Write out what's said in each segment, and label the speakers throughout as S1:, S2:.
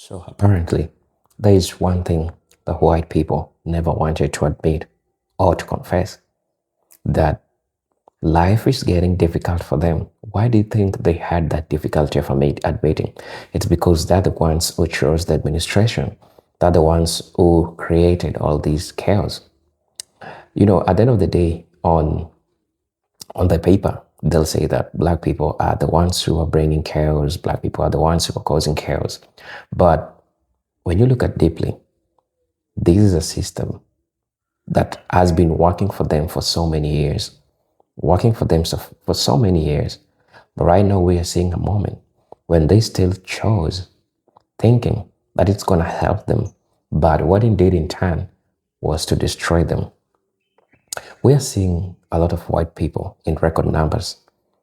S1: So apparently, there is one thing the white people never wanted to admit or to confess, that life is getting difficult for them. Why do you think they had that difficulty of admitting? It's because they're the ones who chose the administration. They're the ones who created all these chaos. At the end of the day, on the paper, they'll say that black people are the ones who are bringing chaos, black people are the ones who are causing chaos. But when you look at deeply, this is a system that has been working for them for so many years, working for them for so many years. But right now we are seeing a moment when they still chose, thinking that it's going to help them. But what it did in turn was to destroy them. We are seeing a lot of white people in record numbers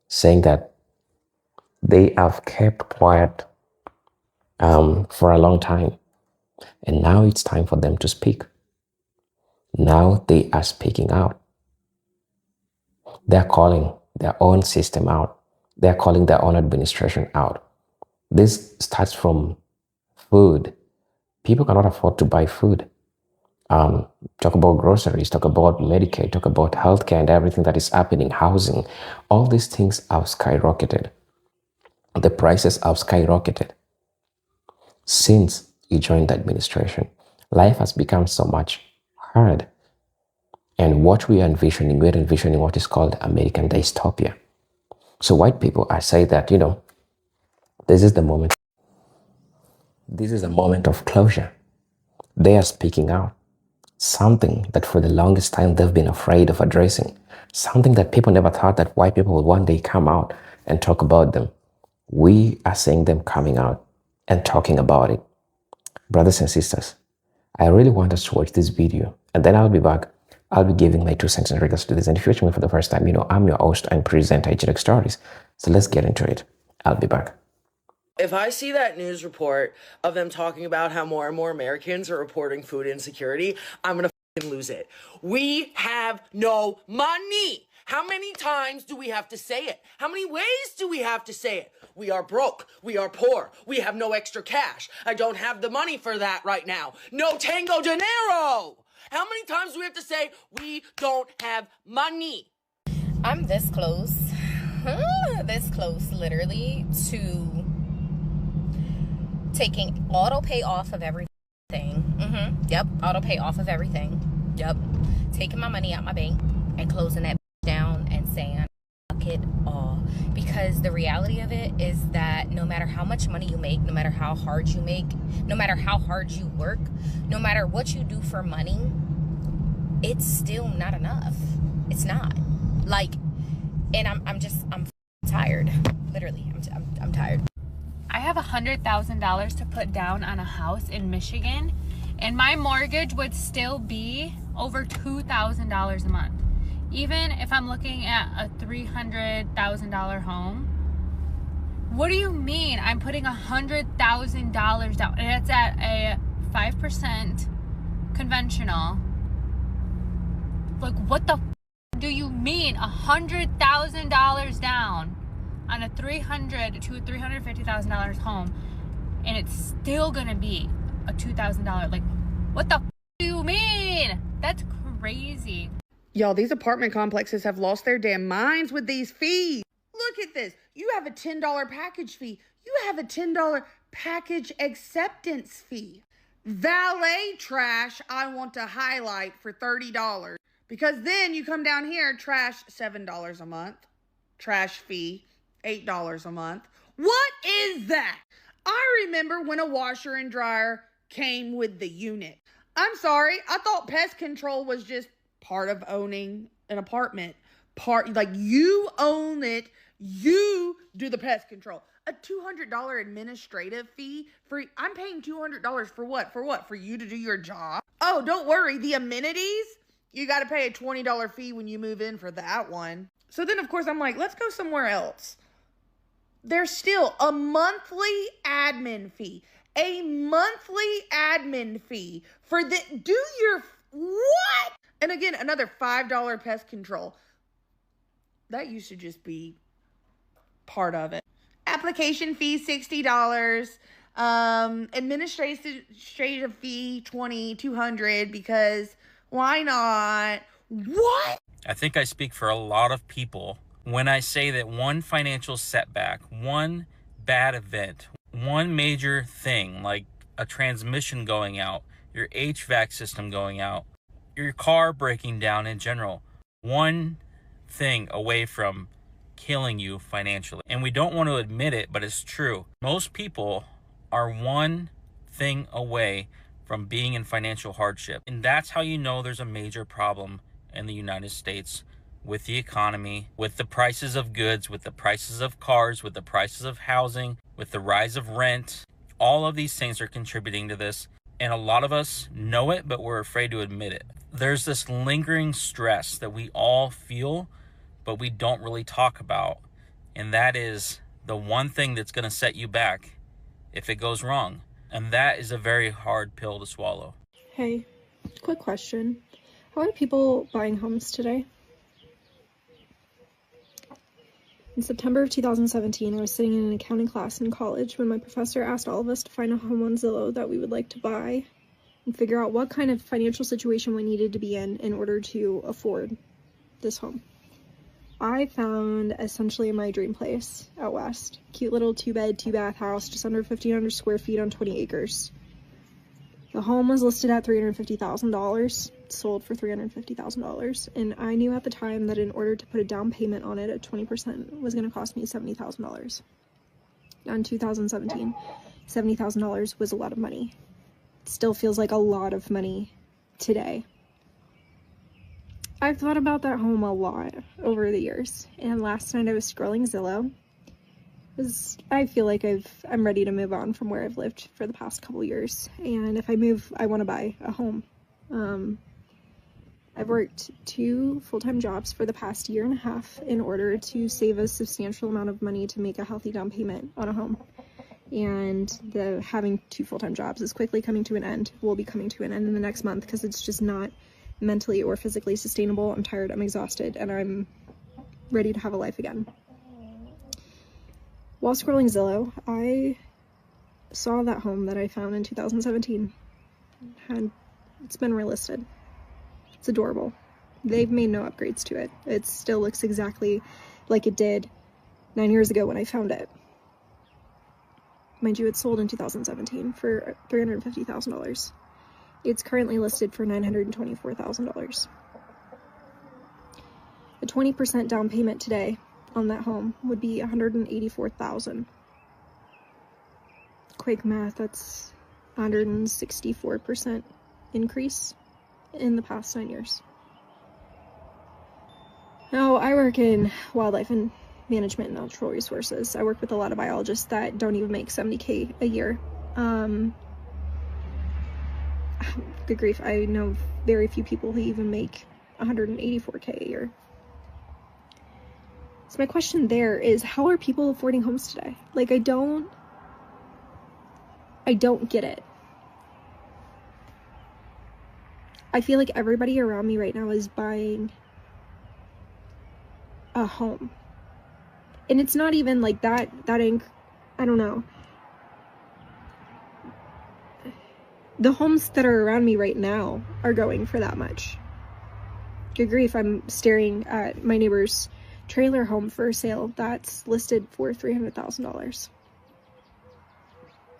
S1: saying that they have kept quiet for a long time. And now it's time for them to speak. Now they are speaking out. They're calling their own system out. They're calling their own administration out. This starts from food. People cannot afford to buy food. Talk about groceries, talk about Medicaid, talk about healthcare and everything that is happening, housing. All these things have skyrocketed. The prices have skyrocketed. Since you joined the administration, life has become so much hard. And what we're envisioning what is called American dystopia. So white people are saying that, this is the moment. This is a moment of closure. They are speaking out. Something that for the longest time they've been afraid of addressing. Something that people never thought that white people would one day come out and talk about them. We are seeing them coming out and talking about it. Brothers and sisters, I really want us to watch this video, and then I'll be back. I'll be giving my 2 cents in regards to this. And if you're watching me for the first time, I'm your host and presenter, Agent Stories. So let's get into it. I'll be back.
S2: If I see that news report of them talking about how more and more Americans are reporting food insecurity, I'm going to lose it. We have no money. How many times do we have to say it? How many ways do we have to say it? We are broke. We are poor. We have no extra cash. I don't have the money for that right now. No tango dinero. How many times do we have to say we don't have money?
S3: I'm this close literally to taking auto pay off of everything. Yep, auto pay off of everything. Yep, taking my money out my bank and closing that down and saying fuck it all. Because the reality of it is that no matter how much money you make, no matter how hard you make, no matter how hard you work, no matter what you do for money, it's still not enough. It's not. And I'm tired. Literally, I'm tired.
S4: I have $100,000 to put down on a house in Michigan, and my mortgage would still be over $2,000 a month. Even if I'm looking at a $300,000 home. What do you mean I'm putting $100,000 down? And it's at a 5% conventional. What the do you mean $100,000 down on a $300,000 to $350,000 home, and it's still gonna be a $2,000? What the do you mean? That's crazy.
S5: Y'all, these apartment complexes have lost their damn minds with these fees. Look at this. You have a $10 package fee. You have a $10 package acceptance fee. Valet trash, I want to highlight for $30. Because then you come down here, trash $7 a month. Trash fee, $8 a month. What is that? I remember when a washer and dryer came with the unit. I'm sorry, I thought pest control was just part of owning an apartment. You own it, you do the pest control. A $200 administrative fee I'm paying $200 for what? For you to do your job? Oh, don't worry, the amenities, you got to pay a $20 fee when you move in for that one. So then, of course, I'm like, let's go somewhere else. There's still a monthly admin fee. A monthly admin fee for what? And again, another $5 pest control. That used to just be part of it. Application fee, $60. Administrative fee $2,200 because why not? What?
S6: I think I speak for a lot of people when I say that one financial setback, one bad event, one major thing like a transmission going out, your HVAC system going out, your car breaking down in general, one thing away from killing you financially. And we don't want to admit it, but it's true. Most people are one thing away from being in financial hardship. And that's how you know there's a major problem in the United States with the economy, with the prices of goods, with the prices of cars, with the prices of housing, with the rise of rent. All of these things are contributing to this. And a lot of us know it, but we're afraid to admit it. There's this lingering stress that we all feel, but we don't really talk about. And that is the one thing that's going to set you back if it goes wrong. And that is a very hard pill to swallow.
S7: Hey, quick question. How are people buying homes today? In September of 2017, I was sitting in an accounting class in college when my professor asked all of us to find a home on Zillow that we would like to buy and figure out what kind of financial situation we needed to be in order to afford this home. I found essentially my dream place out west. Cute little 2-bed, 2-bath house, just under 1,500 square feet on 20 acres. The home was listed at $350,000, sold for $350,000, and I knew at the time that in order to put a down payment on it at 20% was going to cost me $70,000. Now in 2017, $70,000 was a lot of money. It still feels like a lot of money today. I've thought about that home a lot over the years, and last night I was scrolling Zillow. I feel like I'm ready to move on from where I've lived for the past couple years, and if I move, I want to buy a home. I've worked 2 full-time jobs for the past year and a half in order to save a substantial amount of money to make a healthy down payment on a home. And having 2 full-time jobs is quickly coming to an end, will be coming to an end in the next month because it's just not mentally or physically sustainable. I'm tired, I'm exhausted, and I'm ready to have a life again. While scrolling Zillow, I saw that home that I found in 2017. It's been relisted. It's adorable. They've made no upgrades to it. It still looks exactly like it did 9 years ago when I found it. Mind you, it sold in 2017 for $350,000. It's currently listed for $924,000. A 20% down payment today on that home would be $184,000. Quick math, that's 164% increase in the past 9 years. Now, I work in wildlife and management and natural resources. I work with a lot of biologists that don't even make $70K a year. Good grief, I know very few people who even make $184K a year. So my question there is, how are people affording homes today? Like, I don't get it. I feel like everybody around me right now is buying a home. And it's not even like I don't know. The homes that are around me right now are going for that much. Good grief, I'm staring at my neighbor's trailer home for sale that's listed for $300,000.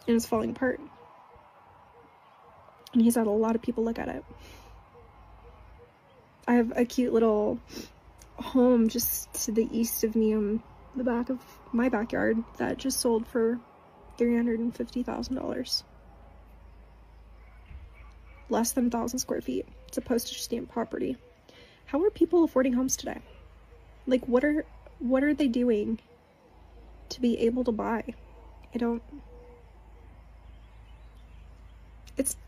S7: And it's falling apart. And he's had a lot of people look at it. I have a cute little home just to the east of me in the back of my backyard that just sold for $350,000. Less than 1,000 square feet. It's a postage stamp property. How are people affording homes today? Like, what are they doing to be able to buy?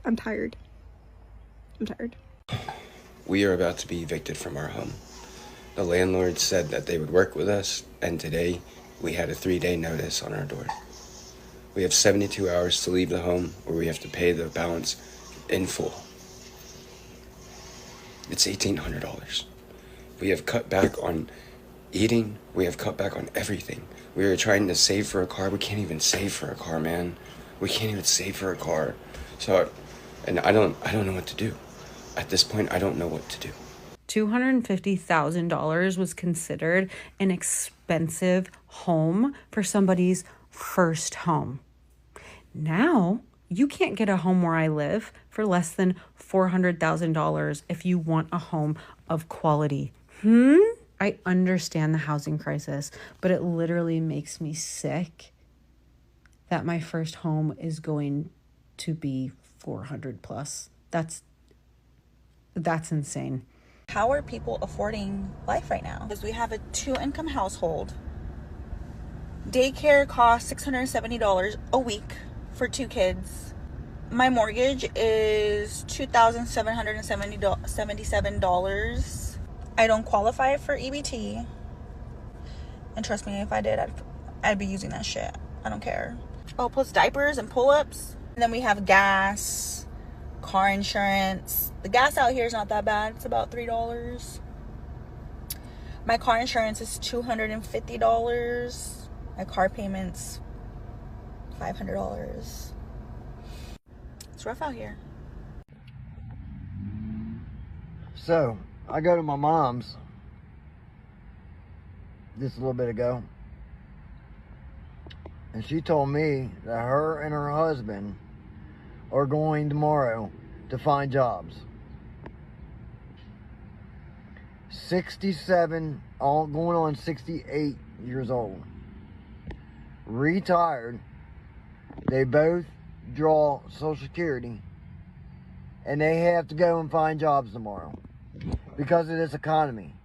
S7: I'm tired.
S8: We are about to be evicted from our home. The landlord said that they would work with us, and today we had a 3-day notice on our door. We have 72 hours to leave the home, or we have to pay the balance in full. It's $1,800. We have cut back on eating. We have cut back on everything. We are trying to save for a car. We can't even save for a car, man. We can't even save for a car. So, and I don't know what to do. At this point, I don't know what to do.
S9: $250,000 was considered an expensive home for somebody's first home. Now, you can't get a home where I live for less than $400,000 if you want a home of quality. I understand the housing crisis, but it literally makes me sick that my first home is going to be 400 plus. That's insane.
S10: How are people affording life right now? Because we have a 2-income household. Daycare costs $670 a week for 2 kids. My mortgage is $2,777. I don't qualify for EBT. And trust me, if I did, I'd be using that shit. I don't care. Oh, plus diapers and pull-ups. And then we have gas, car insurance. The gas out here is not that bad. It's about $3. My car insurance is $250. My car payment's $500. It's rough out here.
S11: So, I go to my mom's just a little bit ago, and she told me that her and her husband are going tomorrow to find jobs. 67, all going on 68 years old. Retired. They both draw Social Security, and they have to go and find jobs tomorrow because of this economy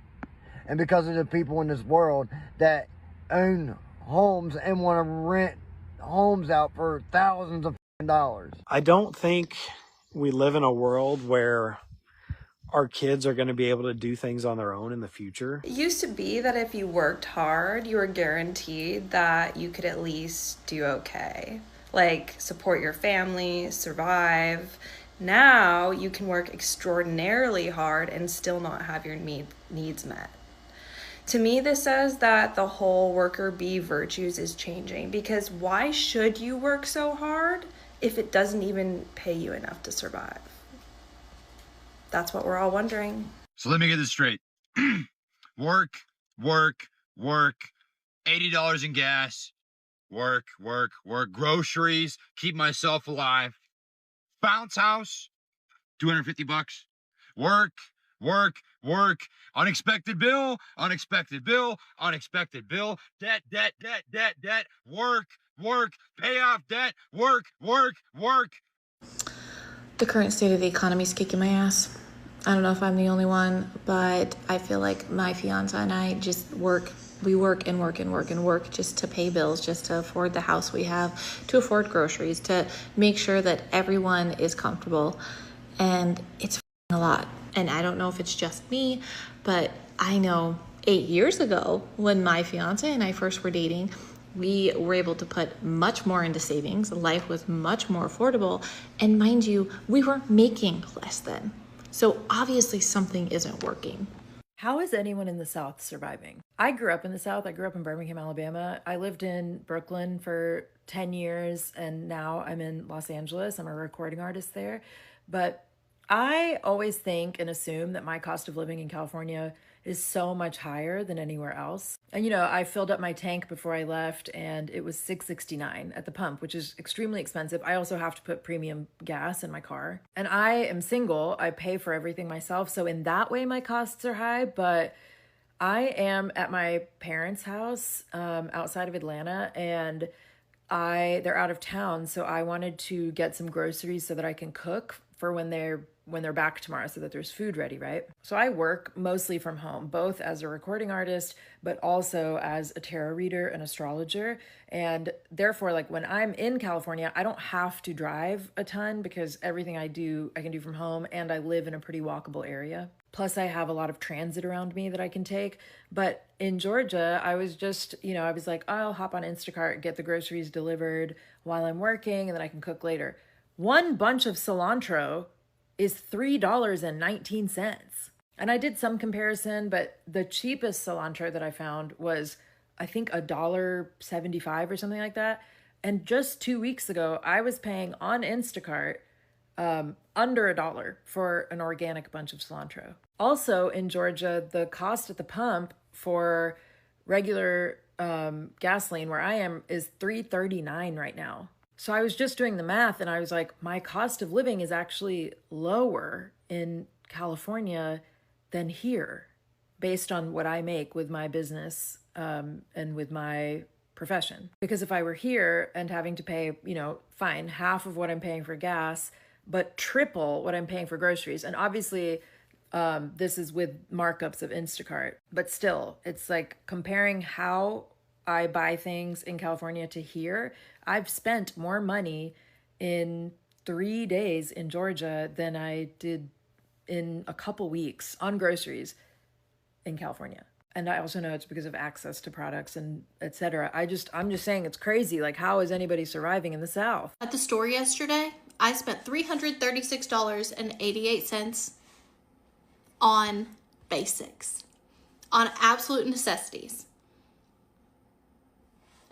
S11: and because of the people in this world that own homes and want to rent homes out for thousands of dollars.
S12: I don't think we live in a world where our kids are going to be able to do things on their own in the future.
S13: It used to be that if you worked hard, you were guaranteed that you could at least do okay. Like support your family, survive. Now you can work extraordinarily hard and still not have your needs met. To me, this says that the whole worker bee virtues is changing, because why should you work so hard if it doesn't even pay you enough to survive? That's what we're all wondering.
S14: So let me get this straight. work, $80 in gas, work, groceries, keep myself alive. Bounce house, $250. Work, unexpected bill, debt, work, pay off debt, work.
S15: The current state of the economy is kicking my ass. I don't know if I'm the only one, but I feel like my fiance and I just work. We work just to pay bills, just to afford the house we have, to afford groceries, to make sure that everyone is comfortable. And it's a lot. And I don't know if it's just me, but I know 8 years ago when my fiance and I first were dating, we were able to put much more into savings. Life was much more affordable. And mind you, we were making less then. So obviously something isn't working.
S16: How is anyone in the South surviving? I grew up in the South. I grew up in Birmingham, Alabama. I lived in Brooklyn for 10 years, and now I'm in Los Angeles. I'm a recording artist there. But I always think and assume that my cost of living in California is so much higher than anywhere else. And, I filled up my tank before I left, and it was $6.69 at the pump, which is extremely expensive. I also have to put premium gas in my car. And I am single. I pay for everything myself. So in that way, my costs are high. But I am at my parents' house outside of Atlanta, and they're out of town. So I wanted to get some groceries so that I can cook for when they're back tomorrow, so that there's food ready, right? So I work mostly from home, both as a recording artist, but also as a tarot reader and astrologer. And therefore, when I'm in California, I don't have to drive a ton because everything I do, I can do from home, and I live in a pretty walkable area. Plus, I have a lot of transit around me that I can take. But in Georgia, I was just, I was like, I'll hop on Instacart, get the groceries delivered while I'm working, and then I can cook later. One bunch of cilantro is $3.19. And I did some comparison, but the cheapest cilantro that I found was, I think, $1.75 or something like that. And just 2 weeks ago, I was paying on Instacart under $1 for an organic bunch of cilantro. Also in Georgia, the cost at the pump for regular gasoline where I am is $3.39 right now. So I was just doing the math and I was like, my cost of living is actually lower in California than here based on what I make with my business and with my profession. Because if I were here and having to pay, fine, half of what I'm paying for gas, but triple what I'm paying for groceries. And obviously, this is with markups of Instacart, but still, it's like comparing how I buy things in California to here. I've spent more money in 3 days in Georgia than I did in a couple weeks on groceries in California. And I also know it's because of access to products and etc. I'm just saying it's crazy. Like, how is anybody surviving in the South?
S17: At the store yesterday, I spent $336.88 on basics, on absolute necessities.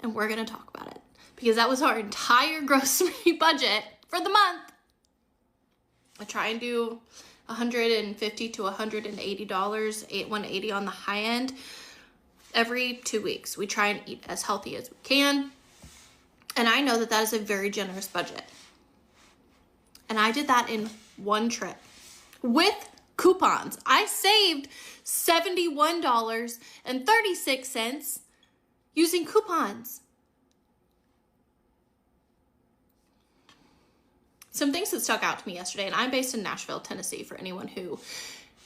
S17: And we're going to talk about it because that was our entire grocery budget for the month. I try and do $150 to $180, $180 on the high end every 2 weeks. We try and eat as healthy as we can. And I know that that is a very generous budget. And I did that in one trip with coupons. I saved $71.36 using coupons. Some things that stuck out to me yesterday, and I'm based in Nashville, Tennessee, for anyone who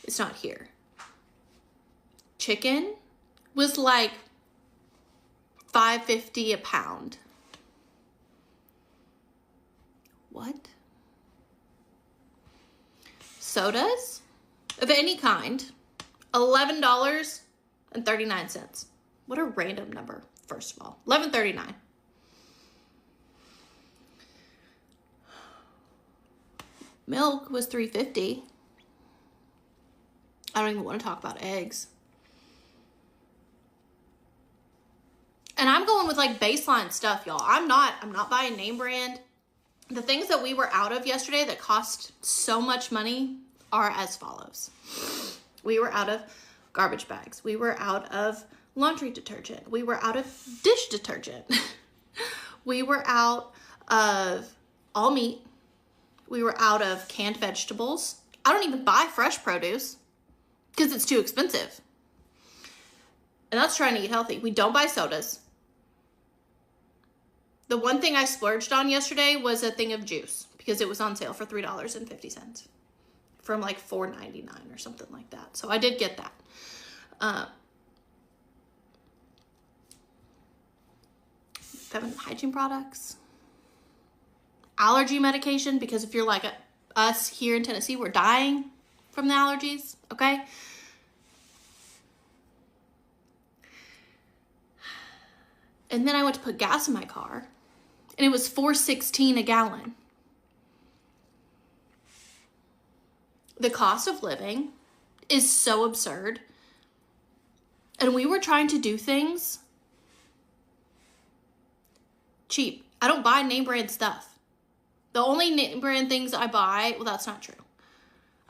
S17: is not here. Chicken was like $5.50 a pound. What? Sodas of any kind, $11.39. What a random number, first of all. $11.39. Milk was $3.50. I don't even want to talk about eggs. And I'm going with like baseline stuff, y'all. I'm not buying name brand. The things that we were out of yesterday that cost so much money are as follows. We were out of garbage bags. We were out of laundry detergent. We were out of dish detergent. We were out of all meat. We were out of canned vegetables. I don't even buy fresh produce because it's too expensive. And that's trying to eat healthy. We don't buy sodas. The one thing I splurged on yesterday was a thing of juice because it was on sale for $3.50 from like $4.99 or something like that. So I did get that. Feminine hygiene products. Allergy medication, because if you're like us here in Tennessee, we're dying from the allergies, okay? And then I went to put gas in my car, and it was $4.16 a gallon. The cost of living is so absurd. And we were trying to do things cheap. I don't buy name brand stuff. The only name brand things I buy, well, that's not true.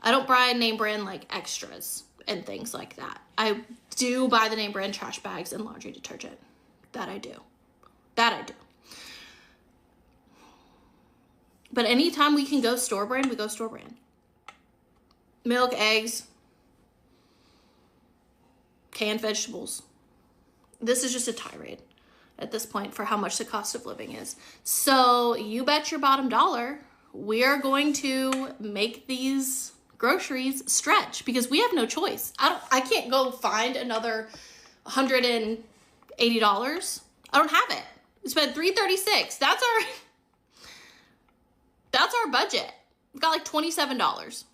S17: I don't buy name brand like extras and things like that. I do buy the name brand trash bags and laundry detergent. That I do. But anytime we can go store brand, we go store brand. Milk, eggs, canned vegetables. This is just a tirade at this point for how much the cost of living is. So you bet your bottom dollar we are going to make these groceries stretch because we have no choice. I can't go find another $180. I don't have it. We spent $336. That's our budget. We've got like $27.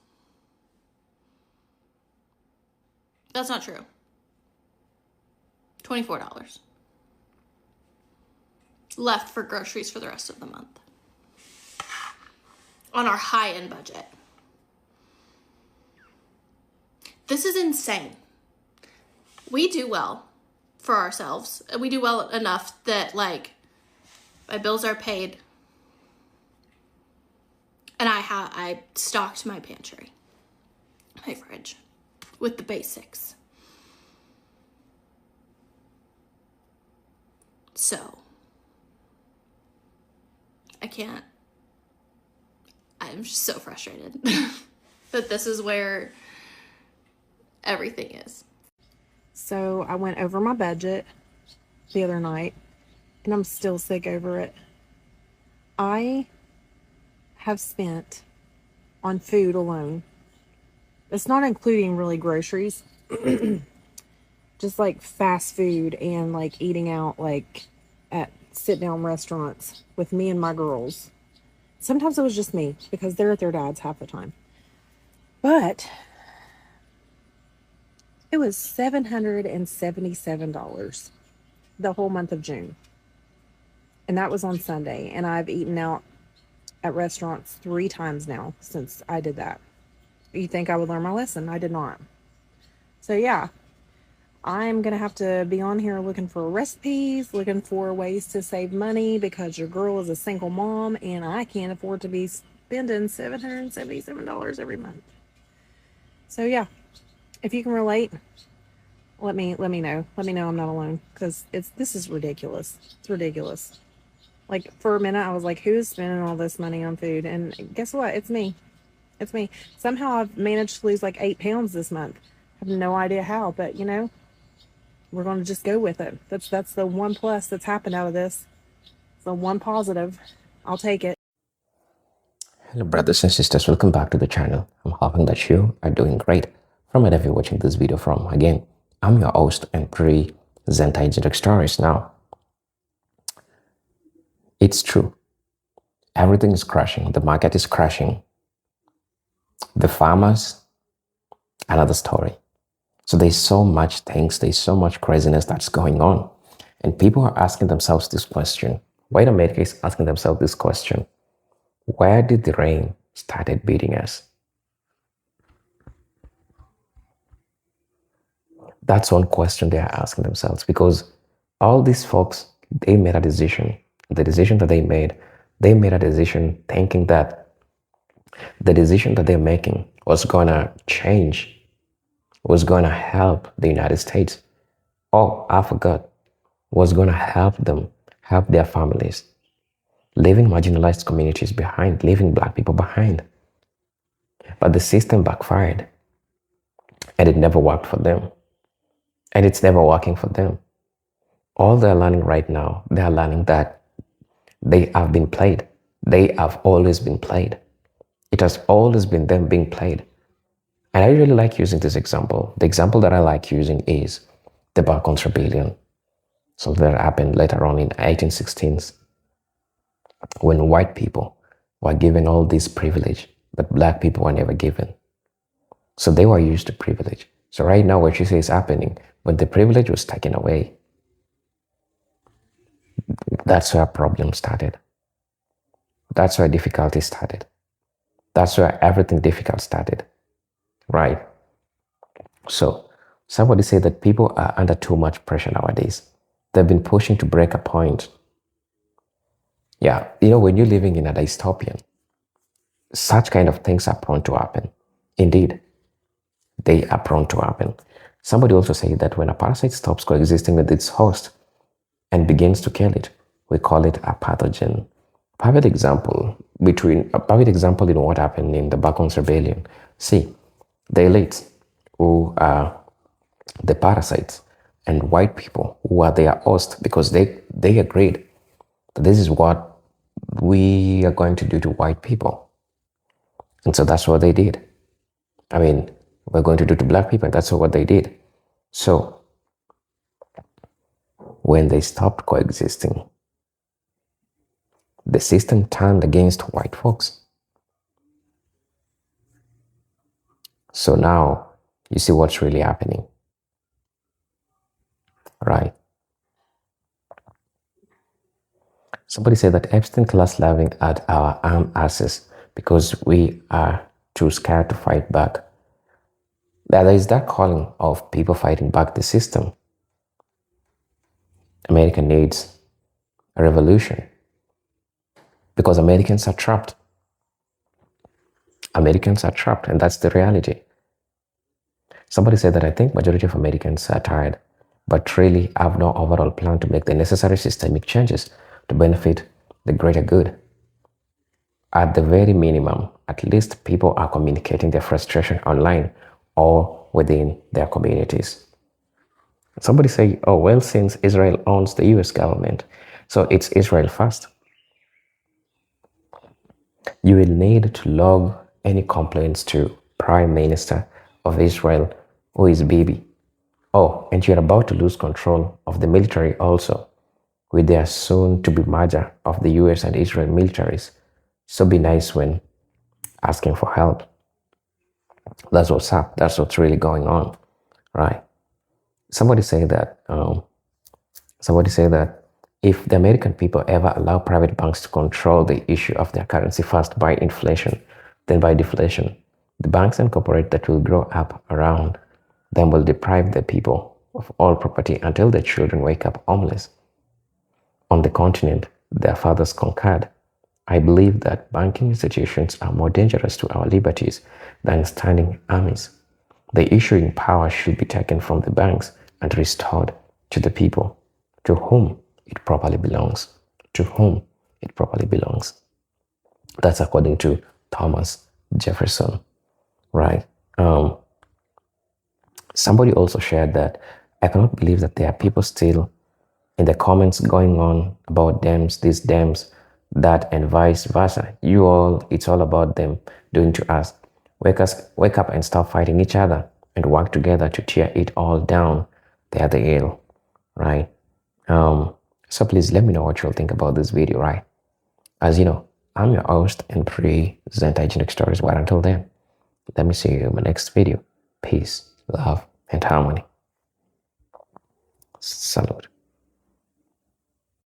S17: That's not true. $24 left for groceries for the rest of the month on our high-end budget. This is insane. We do well for ourselves. We do well enough that like My bills are paid. And I stocked my pantry, my fridge, with the basics. So, I'm just so frustrated that this is where everything is.
S18: So I went over my budget the other night, and I'm still sick over it. I have spent on food alone. It's not including really groceries, just like fast food and like eating out like at sit-down restaurants with me and my girls. Sometimes it was just me because they're at their dad's half the time. But it was $777 the whole month of June. And that was on Sunday. And I've eaten out at restaurants 3 times now since I did that. You think I would learn my lesson? I did not. So yeah, I'm going to have to be on here looking for recipes, looking for ways to save money because your girl is a single mom and I can't afford to be spending $777 every month. So yeah, if you can relate, let me know. Let me know I'm not alone because this is ridiculous. It's ridiculous. Like for a minute, I was like, who's spending all this money on food? And guess what? It's me. It's me. Somehow I've managed to lose like 8 pounds this month. I have no idea how, but you know, we're going to just go with it. That's the one plus that's happened out of this. The one positive. I'll take it.
S1: Hello brothers and sisters, welcome back to the channel. I'm hoping that you are doing great from wherever you're watching this video from. Again, I'm your host and presenter Generic Stories. Now, it's true. Everything is crashing. The market is crashing. The farmers, another story. So there's so much things, there's so much craziness that's going on. And people are asking themselves this question. White America is asking themselves this question. Where did the rain started beating us? That's one question they are asking themselves because all these folks, they made a decision. The decision that they made a decision thinking that the decision that they're making was going to change, was going to help the United States. Oh, I forgot, was going to help them, help their families, leaving marginalized communities behind, leaving Black people behind. But the system backfired and it never worked for them. And it's never working for them. All they're learning right now, they're learning that they have been played. They have always been played. It has always been them being played. And I really like using this example. The example that I like using is the Balkans Rebellion. Something that happened later on in 1816s when white people were given all this privilege, but Black people were never given. So they were used to privilege. So right now what you see is happening, when the privilege was taken away, that's where problems started. That's where difficulty started. That's where everything difficult started, right? So somebody said that people are under too much pressure nowadays. They've been pushing to break a point. Yeah, you know, when you're living in a dystopian, such kind of things are prone to happen. Indeed, they are prone to happen. Somebody also said that when a parasite stops coexisting with its host and begins to kill it, we call it a pathogen. Perfect example in what happened in the Balkans Rebellion. See, the elites who are the parasites and white people who are their host because they agreed that this is what we are going to do to white people. And so that's what they did. I mean, we're going to do to Black people, and that's what they did. So when they stopped coexisting, the system turned against white folks. So now you see what's really happening, right? Somebody said that Epstein class laughing at our armed asses because we are too scared to fight back. There is that calling of people fighting back the system. America needs a revolution. because Americans are trapped. Americans are trapped, and that's the reality. Somebody said that I think majority of Americans are tired, but really have no overall plan to make the necessary systemic changes to benefit the greater good. At the very minimum, at least people are communicating their frustration online or within their communities. Somebody say, oh, well, since Israel owns the US government, so it's Israel first. You will need to log any complaints to Prime Minister of Israel, who is Bibi. Oh, and you're about to lose control of the military also, with their soon-to-be merger of the US and Israel militaries. So be nice when asking for help. That's what's up. That's what's really going on, right? Somebody say that if the American people ever allow private banks to control the issue of their currency first by inflation, then by deflation, the banks and corporate that will grow up around them will deprive the people of all property until their children wake up homeless. On the continent their fathers conquered, I believe that banking institutions are more dangerous to our liberties than standing armies. The issuing power should be taken from the banks and restored to the people, to whom it properly belongs. To whom it properly belongs. That's according to Thomas Jefferson, right? Somebody also shared that I cannot believe that there are people still in the comments going on about Dems, these Dems, that, and vice versa. It's all about them doing to us. Wake up and stop fighting each other and work together to tear it all down. They are the ill, right? So please let me know what you'll think about this video, right? As you know, I'm your host and presenter, Hygienic Stories. But until then, let me see you in my next video. Peace, love, and harmony. Salute.